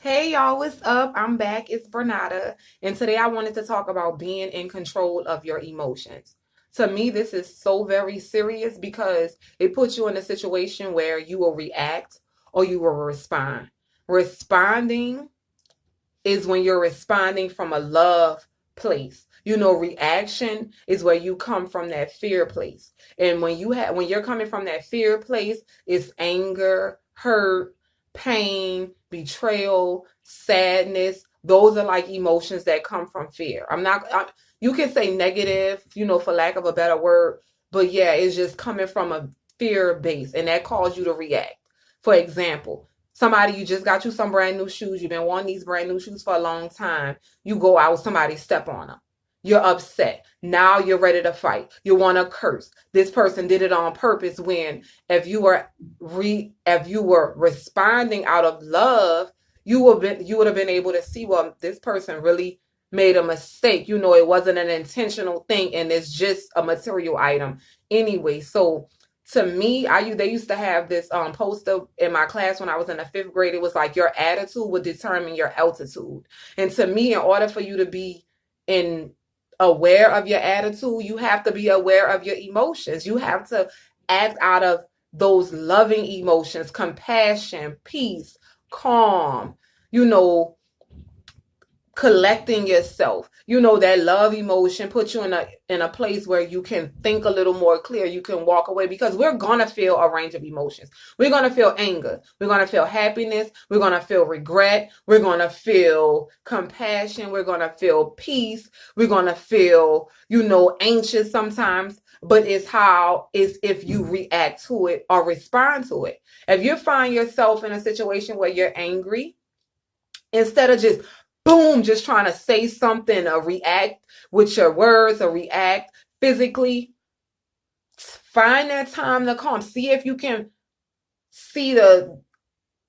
Hey y'all, what's up? I'm back. It's Bernada, and today I wanted to talk about being in control of your emotions. To me, this is so very serious because it puts you in a situation where you will react or you will respond. Responding is when you're responding from a love place. Reaction is where you come from that fear place. And when you're coming from that fear place, it's anger, hurt, pain, betrayal, sadness. Those are like emotions that come from fear. You can say negative, for lack of a better word, but yeah, it's just coming from a fear base and that calls you to react. For example, somebody, you just got you some brand new shoes. You've been wanting these brand new shoes for a long time. You go out, somebody step on them. You're upset. Now you're ready to fight. You want to curse. This person did it on purpose. When if you were responding out of love, you would have been able to see, well, this person really made a mistake. It wasn't an intentional thing, and it's just a material item anyway. So to me, they used to have this poster in my class when I was in the fifth grade. It was like your attitude would determine your altitude. And to me, in order for you to be in aware of your attitude, you have to be aware of your emotions. You have to act out of those loving emotions, compassion, peace, calm, you know, collecting yourself. That love emotion puts you in a place where you can think a little more clear. You can walk away because we're gonna feel a range of emotions. We're gonna feel anger, we're gonna feel happiness, we're gonna feel regret, we're gonna feel compassion, we're gonna feel peace, we're gonna feel anxious sometimes. But it's if you react to it or respond to it. If you find yourself in a situation where you're angry, instead of just boom, just trying to say something or react with your words or react physically, find that time to calm. See if you can see your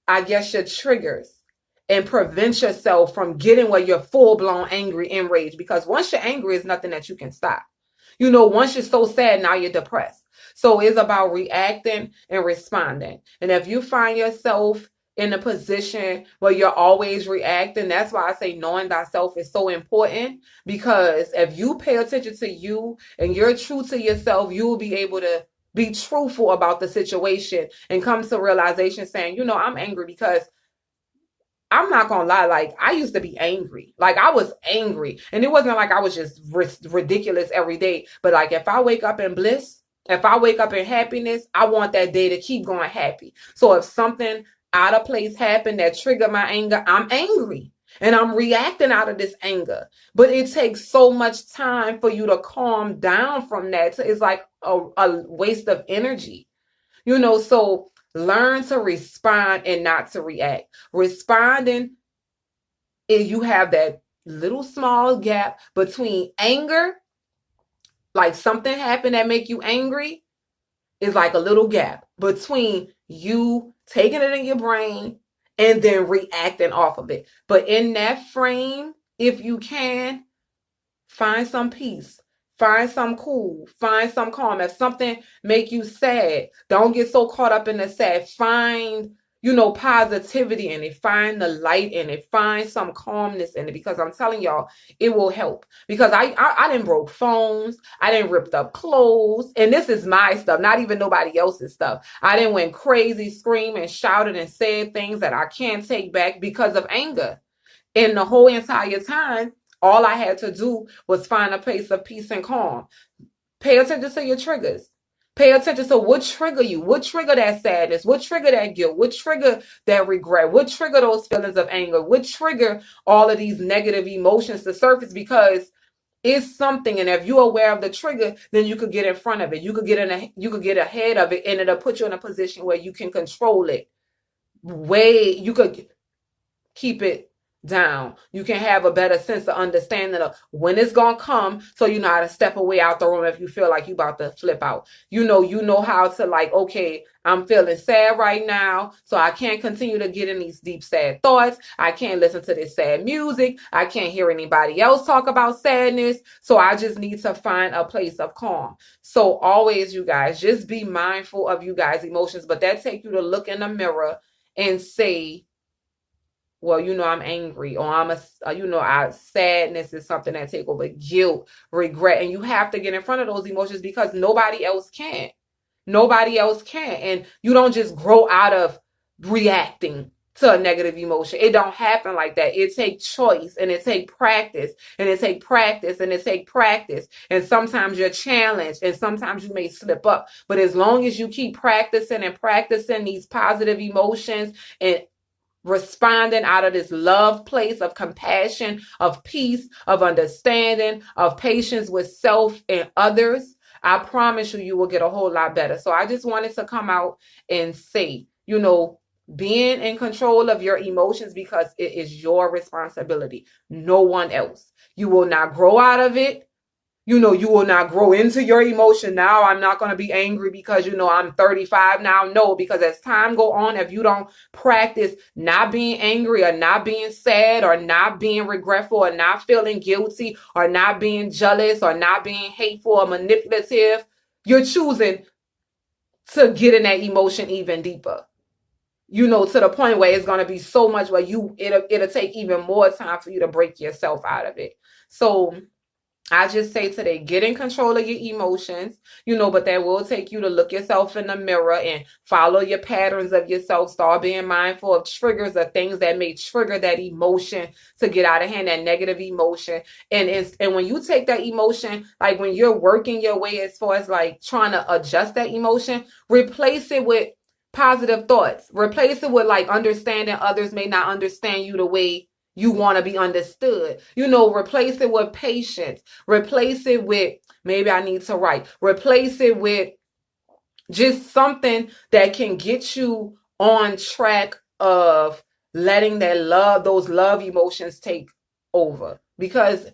triggers and prevent yourself from getting where you're full blown angry, enraged. Because once you're angry, it's nothing that you can stop. Once you're so sad, now you're depressed. So it's about reacting and responding. And if you find yourself in a position where you're always reacting, that's why I say knowing thyself is so important. Because if you pay attention to you and you're true to yourself, you will be able to be truthful about the situation and come to realization saying, I'm angry because I'm not gonna lie, like I used to be angry. Like I was angry. And it wasn't like I was just ridiculous every day. But like if I wake up in bliss, if I wake up in happiness, I want that day to keep going happy. So if something out of place happened that triggered my anger, I'm angry. And I'm reacting out of this anger. But it takes so much time for you to calm down from that. So it's like a waste of energy. So learn to respond and not to react. Responding is you have that little small gap between anger, like something happened that make you angry, is like a little gap between you taking it in your brain and then reacting off of it. But in that frame, if you can, find some peace. Find some cool. Find some calm. If something make you sad, don't get so caught up in the sad. Find, positivity in it. Find the light in it. Find some calmness in it. Because I'm telling y'all, it will help. Because I didn't broke phones. I didn't ripped up clothes. And this is my stuff, not even nobody else's stuff. I didn't went crazy, screaming, shouted, and said things that I can't take back because of anger. And the whole entire time, all I had to do was find a place of peace and calm. Pay attention to your triggers. Pay attention to what trigger you, what trigger that sadness, what trigger that guilt, what trigger that regret, what trigger those feelings of anger, what trigger all of these negative emotions to surface, because it's something. And if you're aware of the trigger, then you could get in front of it. You could get ahead of it, and it'll put you in a position where you can control it. You could keep it down. You can have a better sense of understanding of when it's gonna come, so you know how to step away out the room if you feel like you about to flip out. You know how to, like, okay, I'm feeling sad right now, so I can't continue to get in these deep sad thoughts. I can't listen to this sad music. I can't hear anybody else talk about sadness. So I just need to find a place of calm. So always, you guys, just be mindful of you guys' emotions, but that take you to look in the mirror and say, well, I'm angry, or sadness is something that take over, guilt, regret. And you have to get in front of those emotions because nobody else can. Nobody else can. And you don't just grow out of reacting to a negative emotion. It don't happen like that. It takes choice, and it takes practice, and it takes practice, and it takes practice. And sometimes you're challenged, and sometimes you may slip up. But as long as you keep practicing and practicing these positive emotions and responding out of this love place of compassion, of peace, of understanding, of patience with self and others, I promise you, you will get a whole lot better. So I just wanted to come out and say, being in control of your emotions, because it is your responsibility, no one else. You will not grow out of it. You will not grow into your emotion. Now I'm not going to be angry because, I'm 35 now. No, because as time go on, if you don't practice not being angry, or not being sad, or not being regretful, or not feeling guilty, or not being jealous, or not being hateful or manipulative, you're choosing to get in that emotion even deeper. To the point where it's going to be so much where it'll take even more time for you to break yourself out of it. So I just say today, get in control of your emotions, but that will take you to look yourself in the mirror and follow your patterns of yourself. Start being mindful of triggers, of things that may trigger that emotion to get out of hand, that negative emotion. And when you take that emotion, like when you're working your way as far as like trying to adjust that emotion, replace it with positive thoughts. Replace it with like understanding others may not understand you the way you want to be understood. Replace it with patience. Replace it with, maybe I need to write. Replace it with just something that can get you on track of letting those love emotions take over, because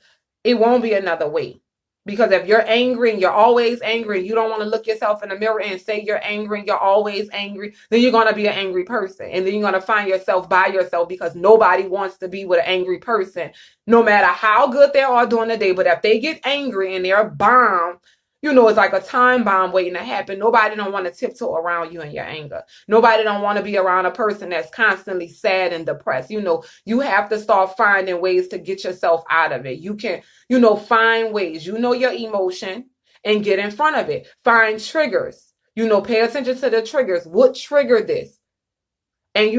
it won't be another way. Because if you're angry and you're always angry, and you don't want to look yourself in the mirror and say you're angry and you're always angry, then you're going to be an angry person. And then you're going to find yourself by yourself, because nobody wants to be with an angry person, no matter how good they are during the day. But if they get angry and they're bombed, it's like a time bomb waiting to happen. Nobody don't want to tiptoe around you in your anger. Nobody don't want to be around a person that's constantly sad and depressed. You have to start finding ways to get yourself out of it. You can, find ways, your emotion, and get in front of it. Find triggers, pay attention to the triggers. What triggered this? And,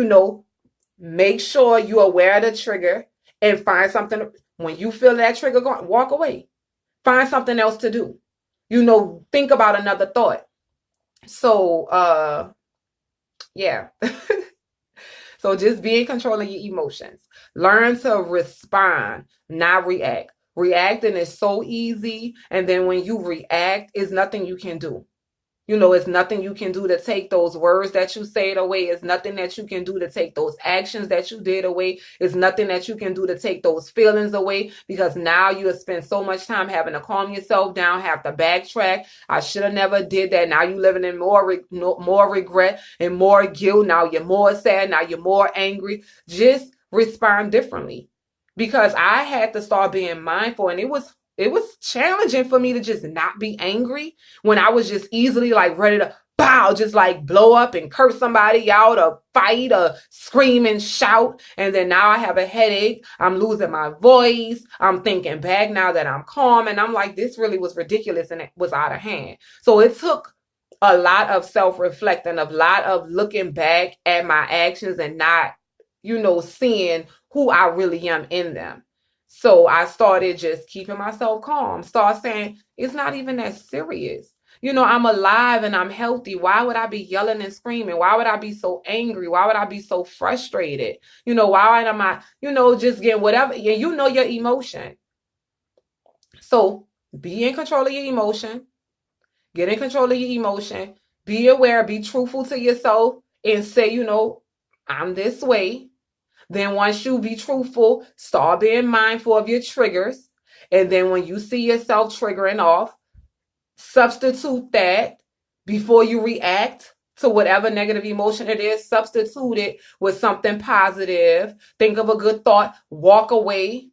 make sure you're aware of the trigger and find something. When you feel that trigger going, walk away. Find something else to do. Think about another thought. So, yeah. So just be in control of your emotions. Learn to respond, not react. Reacting is so easy. And then when you react, it's nothing you can do. It's nothing you can do to take those words that you said away. It's nothing that you can do to take those actions that you did away. It's nothing that you can do to take those feelings away, because now you have spent so much time having to calm yourself down, have to backtrack. I should have never did that. Now you're living in more regret and more guilt. Now you're more sad. Now you're more angry. Just respond differently, because I had to start being mindful, and it was challenging for me to just not be angry when I was just easily like ready to just like blow up and curse somebody out, or fight, or scream and shout. And then now I have a headache. I'm losing my voice. I'm thinking back now that I'm calm, and I'm like, this really was ridiculous, and it was out of hand. So it took a lot of self-reflecting, a lot of looking back at my actions and not, seeing who I really am in them. So I started just keeping myself calm. Start saying, it's not even that serious. I'm alive and I'm healthy. Why would I be yelling and screaming? Why would I be so angry? Why would I be so frustrated? Why am I, just getting whatever? And your emotion. So be in control of your emotion. Get in control of your emotion. Be aware, be truthful to yourself, and say, I'm this way. Then once you be truthful, start being mindful of your triggers. And then when you see yourself triggering off, substitute that before you react to whatever negative emotion it is. Substitute it with something positive. Think of a good thought. Walk away.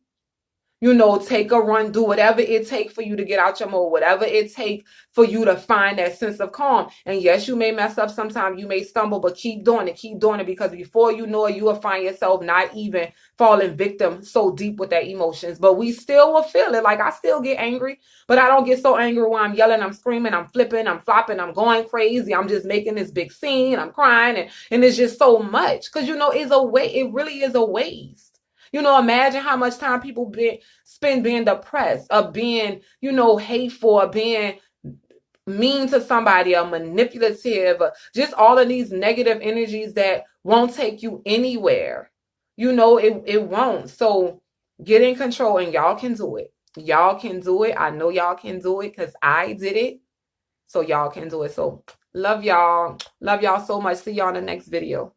You know, take a run, do whatever it takes for you to get out your mode, whatever it takes for you to find that sense of calm. And yes, you may mess up sometimes, you may stumble, but keep doing it, because before you know it, you will find yourself not even falling victim so deep with that emotions. But we still will feel it. Like, I still get angry, but I don't get so angry when I'm yelling, I'm screaming, I'm flipping, I'm flopping, I'm going crazy, I'm just making this big scene, I'm crying, and it's just so much. Because, you know, it really is a waste. You know, imagine how much time people spend being depressed, or being, you know, hateful, or being mean to somebody, or manipulative, or just all of these negative energies that won't take you anywhere. You know, it won't. So get in control, and y'all can do it. Y'all can do it. I know y'all can do it because I did it. So y'all can do it. So love y'all. Love y'all so much. See y'all in the next video.